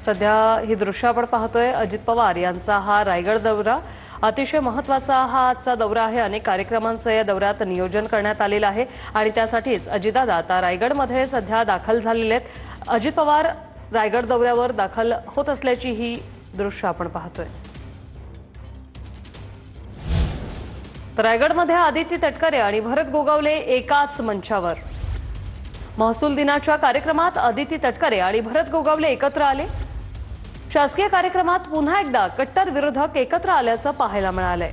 सध्या ही दृश्य आपण पाहतोय। अजित पवार यांचा हा रायगड दौरा अतिशय महत्त्वाचा हा आजचा दौरा आहे। अनेक कार्यक्रमांचं या दौऱ्यात नियोजन करण्यात आलेलं आहे आणि त्यासाठीच अजितदादा आता रायगडमध्ये सध्या दाखल झालेले आहेत। अजित पवार रायगड दौऱ्यावर दाखल होत असल्याची ही दृश्य आपण पाहतोय। तर रायगडमध्ये आदिती तटकरे आणि भरत गोगावले एकाच मंचावर। महसूल दिनाच्या कार्यक्रमात आदिती तटकरे आणि भरत गोगावले एकत्र आले। शासकीय कार्यक्रमात पुन्हा एकदा कट्टर विरोधक एकत्र आल्याचं पाहायला मिळालंय।